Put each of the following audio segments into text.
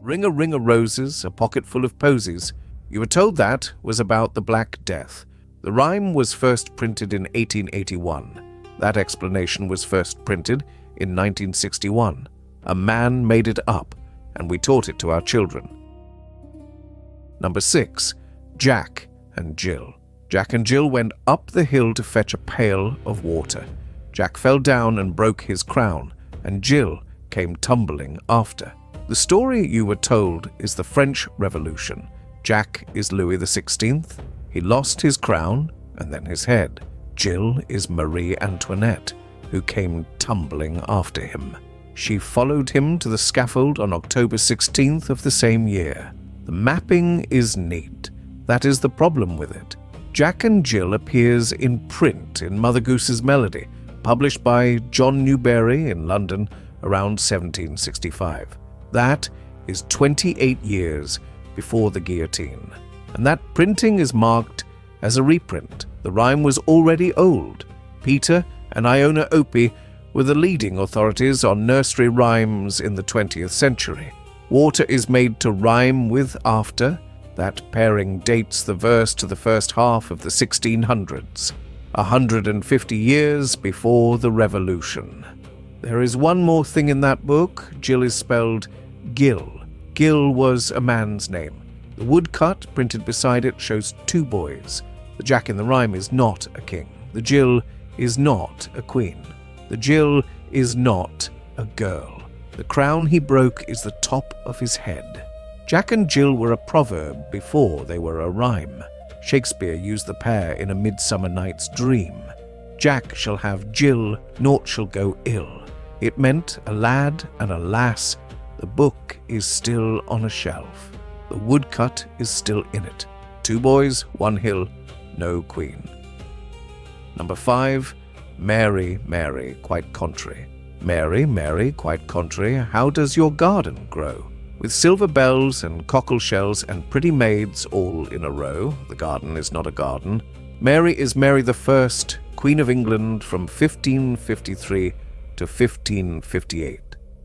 Ring a ring of roses, a pocket full of posies. You were told that was about the Black Death. The rhyme was first printed in 1881. That explanation was first printed in 1961. A man made it up, and we taught it to our children. Number 6. Jack and Gill. Jack and Gill went up the hill to fetch a pail of water. Jack fell down and broke his crown, and Gill came tumbling after. The story you were told is the French Revolution. Jack is Louis XVI. He lost his crown and then his head. Gill is Marie Antoinette, who came tumbling after him. She followed him to the scaffold on October 16th of the same year. The mapping is neat. That is the problem with it. Jack and Gill appears in print in Mother Goose's Melody, published by John Newbery in London around 1765. That is 28 years before the guillotine. And that printing is marked as a reprint. The rhyme was already old. Peter and Iona Opie were the leading authorities on nursery rhymes in the 20th century. Water is made to rhyme with after. That pairing dates the verse to the first half of the 1600s, 150 years before the Revolution. There is one more thing in that book. Gill is spelled Gill. Gill was a man's name. The woodcut printed beside it shows 2 boys. The Jack in the rhyme is not a king. The Gill is not a queen. The Gill is not a girl. The crown he broke is the top of his head. Jack and Gill were a proverb before they were a rhyme. Shakespeare used the pair in A Midsummer Night's Dream. Jack shall have Gill, naught shall go ill. It meant a lad and a lass. The book is still on a shelf. The woodcut is still in it. 2 boys, 1 hill, no queen. Number 5. Mary, Mary, quite contrary. Mary, Mary, quite contrary, how does your garden grow? With silver bells and cockle shells and pretty maids all in a row. The garden is not a garden. Mary is Mary I, Queen of England from 1553 to 1558.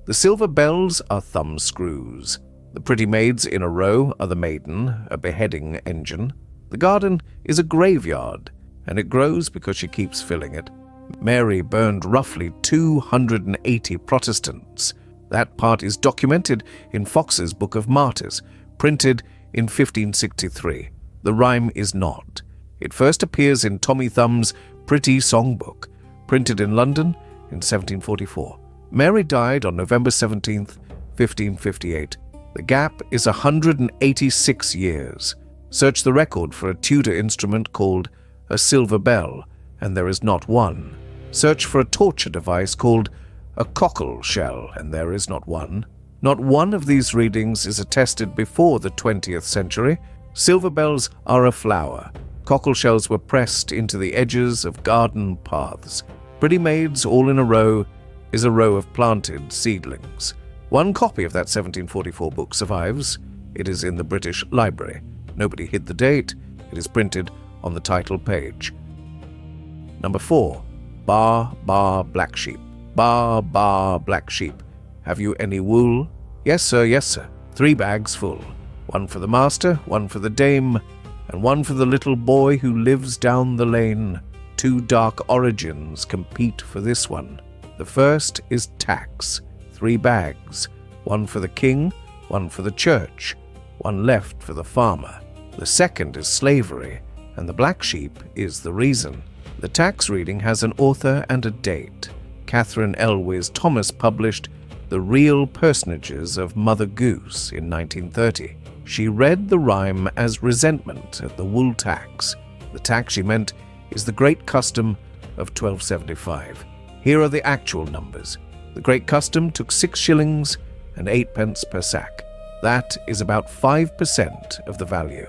The silver bells are thumb screws. The pretty maids in a row are the maiden, a beheading engine. The garden is a graveyard, and it grows because she keeps filling it. Mary burned roughly 280 Protestants. That part is documented in Fox's Book of Martyrs, printed in 1563. The rhyme is not. It first appears in Tommy Thumb's Pretty Songbook, printed in London in 1744. Mary died on November 17th, 1558. The gap is 186 years. Search the record for a Tudor instrument called a silver bell, and there is not one. Search for a torture device called a cockle shell, and there is not one. Not one of these readings is attested before the 20th century. Silver bells are a flower. Cockle shells were pressed into the edges of garden paths. Pretty maids all in a row is a row of planted seedlings. One copy of that 1744 book survives. It is in the British Library. Nobody hid the date. It is printed on the title page. Number 4. Bar, bar, black sheep. Bar, bar, black sheep. Have you any wool? Yes, sir, yes, sir. 3 bags full. 1 for the master, 1 for the dame, and 1 for the little boy who lives down the lane. 2 dark origins compete for this one. The first is tax. 3 bags. 1 for the king, 1 for the church, 1 left for the farmer. The second is slavery, and the black sheep is the reason. The tax reading has an author and a date. Catherine Elwes Thomas published The Real Personages of Mother Goose in 1930. She read the rhyme as resentment at the wool tax. The tax she meant is the great custom of 1275. Here are the actual numbers. The great custom took 6 shillings and 8 pence per sack. That is about 5% of the value.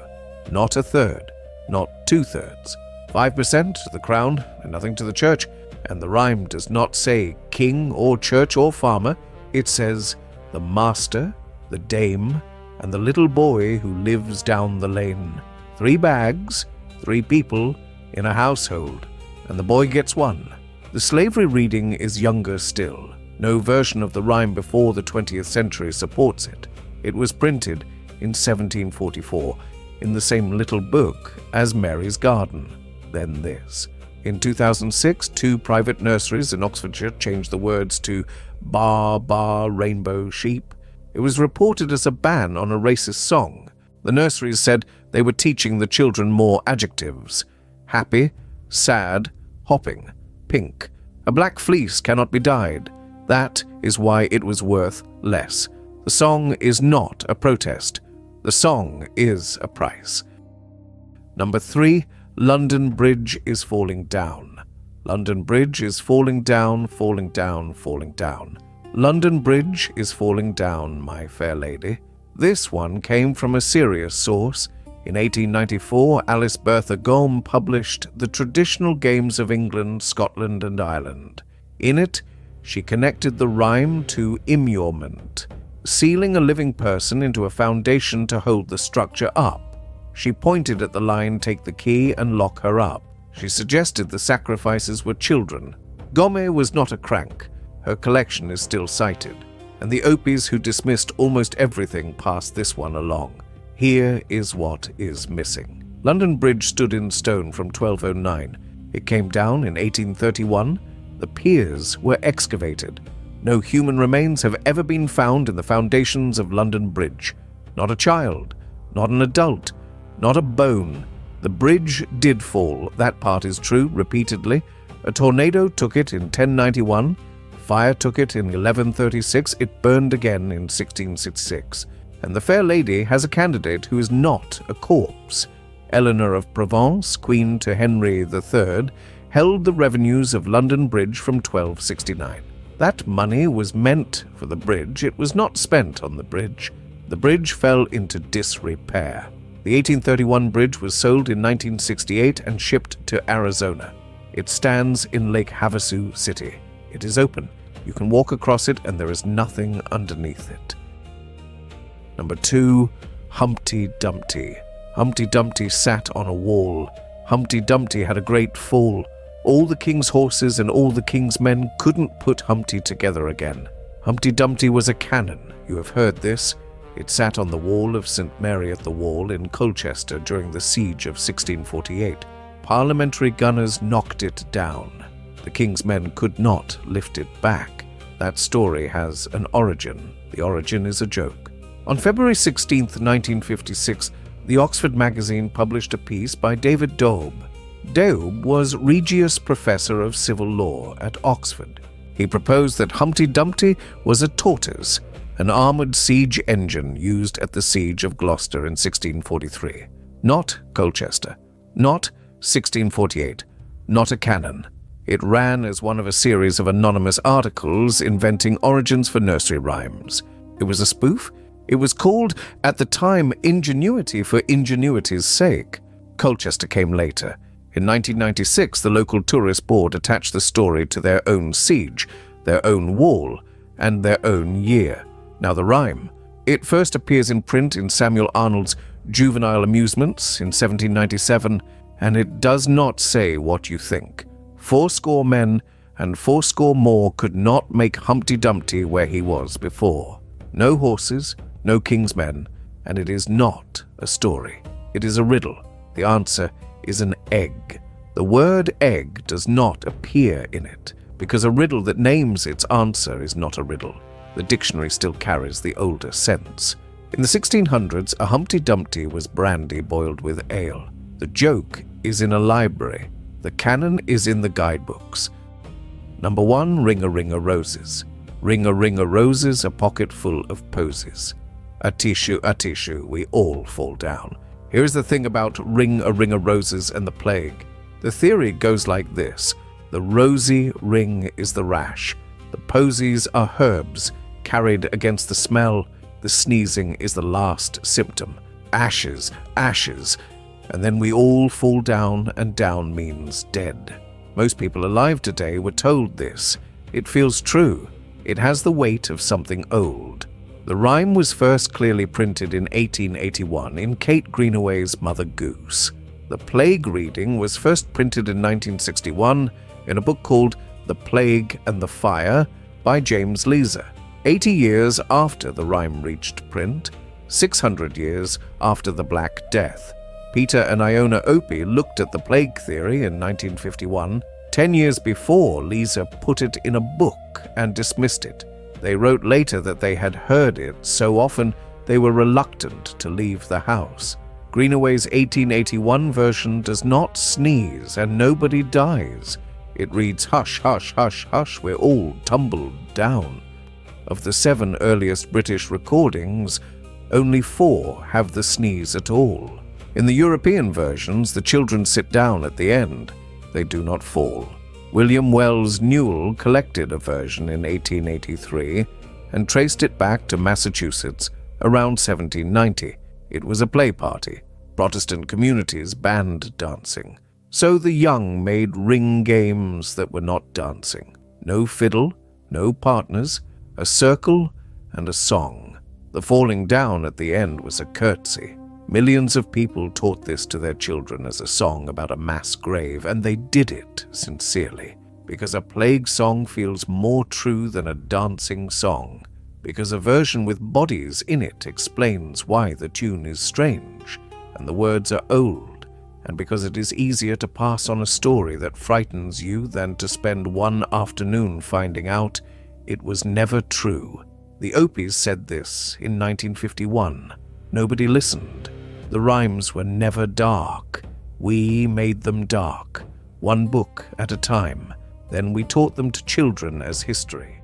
Not a third, not 2/3. 5% to the crown and nothing to the church. And the rhyme does not say king or church or farmer. It says the master, the dame, and the little boy who lives down the lane. 3 bags, 3 people in a household, and the boy gets 1. The slavery reading is younger still. No version of the rhyme before the 20th century supports it. It was printed in 1744 in the same little book as Mary's Garden, then this. In 2006, 2 private nurseries in Oxfordshire changed the words to bar, bar, rainbow, sheep. It was reported as a ban on a racist song. The nurseries said they were teaching the children more adjectives: happy, sad, hopping, pink. A black fleece cannot be dyed. That is why it was worth less. The song is not a protest. The song is a price. Number 3, London Bridge is falling down. London Bridge is falling down, falling down, falling down. London Bridge is falling down, my fair lady. This one came from a serious source. In 1894, Alice Bertha Gome published The Traditional Games of England, Scotland and Ireland. In it, she connected the rhyme to immurement, sealing a living person into a foundation to hold the structure up. She pointed at the line, "Take the key and lock her up." She suggested the sacrifices were children. Gome was not a crank. Her collection is still cited, and the Opis who dismissed almost everything passed this one along. Here is what is missing. London Bridge stood in stone from 1209. It came down in 1831. The piers were excavated. No human remains have ever been found in the foundations of London Bridge. Not a child, not an adult, not a bone. The bridge did fall, that part is true, repeatedly. A tornado took it in 1091, fire took it in 1136, it burned again in 1666. And the fair lady has a candidate who is not a corpse. Eleanor of Provence, Queen to Henry III, held the revenues of London Bridge from 1269. That money was meant for the bridge. It was not spent on the bridge. The bridge fell into disrepair. The 1831 bridge was sold in 1968 and shipped to Arizona. It stands in Lake Havasu City. It is open. You can walk across it and there is nothing underneath it. Number 2, Humpty Dumpty. Humpty Dumpty sat on a wall. Humpty Dumpty had a great fall. All the king's horses and all the king's men couldn't put Humpty together again. Humpty Dumpty was a cannon. You have heard this. It sat on the wall of St. Mary at the Wall in Colchester during the siege of 1648. Parliamentary gunners knocked it down. The king's men could not lift it back. That story has an origin. The origin is a joke. On February 16, 1956, the Oxford magazine published a piece by David Daube. Daube was Regius Professor of Civil Law at Oxford. He proposed that Humpty Dumpty was a tortoise, an armoured siege engine used at the siege of Gloucester in 1643. Not Colchester. Not 1648. Not a cannon. It ran as one of a series of anonymous articles inventing origins for nursery rhymes. It was a spoof. It was called, at the time, ingenuity for ingenuity's sake. Colchester came later. In 1996, the local tourist board attached the story to their own siege, their own wall, and their own year. Now the rhyme. It first appears in print in Samuel Arnold's Juvenile Amusements in 1797, and it does not say what you think. 80 men and 80 more could not make Humpty Dumpty where he was before. No horses, no king's men, and it is not a story. It is a riddle. The answer is an egg. The word egg does not appear in it, because a riddle that names its answer is not a riddle. The dictionary still carries the older sense. In the 1600s, a Humpty Dumpty was brandy boiled with ale. The joke is in a library. The canon is in the guidebooks. Number 1, Ring-a-Ring-a Roses. Ring-a-Ring-a Roses, a pocket full of posies. A tissue, we all fall down. Here's the thing about Ring-a-Ring-a Roses and the plague. The theory goes like this. The rosy ring is the rash. The posies are herbs carried against the smell. The sneezing is the last symptom. Ashes, ashes. And then we all fall down, and down means dead. Most people alive today were told this. It feels true. It has the weight of something old. The rhyme was first clearly printed in 1881 in Kate Greenaway's Mother Goose. The plague reading was first printed in 1961 in a book called The Plague and the Fire by James Leasor. 80 years after the rhyme reached print, 600 years after the Black Death, Peter and Iona Opie looked at the plague theory in 1951, 10 years before Leasor put it in a book and dismissed it. They wrote later that they had heard it so often they were reluctant to leave the house. Greenaway's 1881 version does not sneeze and nobody dies. It reads, "Hush, hush, hush, hush, we're all tumbled down." Of the 7 earliest British recordings, only 4 have the sneeze at all. In the European versions, the children sit down at the end. They do not fall. William Wells Newell collected a version in 1883 and traced it back to Massachusetts around 1790. It was a play party. Protestant communities banned dancing. So the young made ring games that were not dancing. No fiddle, no partners, a circle, and a song. The falling down at the end was a curtsy. Millions of people taught this to their children as a song about a mass grave, and they did it sincerely, because a plague song feels more true than a dancing song, because a version with bodies in it explains why the tune is strange, and the words are old, and because it is easier to pass on a story that frightens you than to spend one afternoon finding out it was never true. The Opies said this in 1951. Nobody listened. The rhymes were never dark. We made them dark, one book at a time. Then we taught them to children as history.